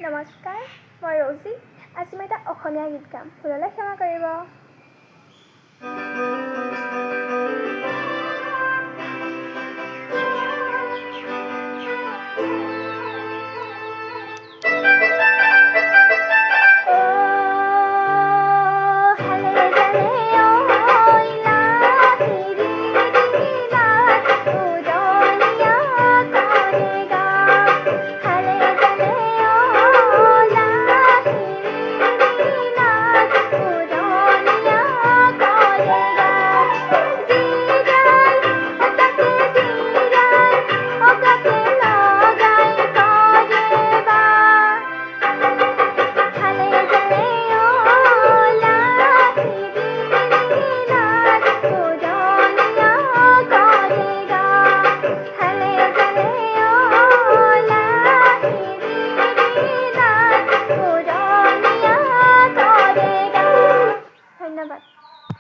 নমস্কাৰ, মই ৰৌজি। আজি মই এটা অসমীয়া গীত গাম, ভুললৈ ক্ষমা কৰিব। ধন্যবাদ।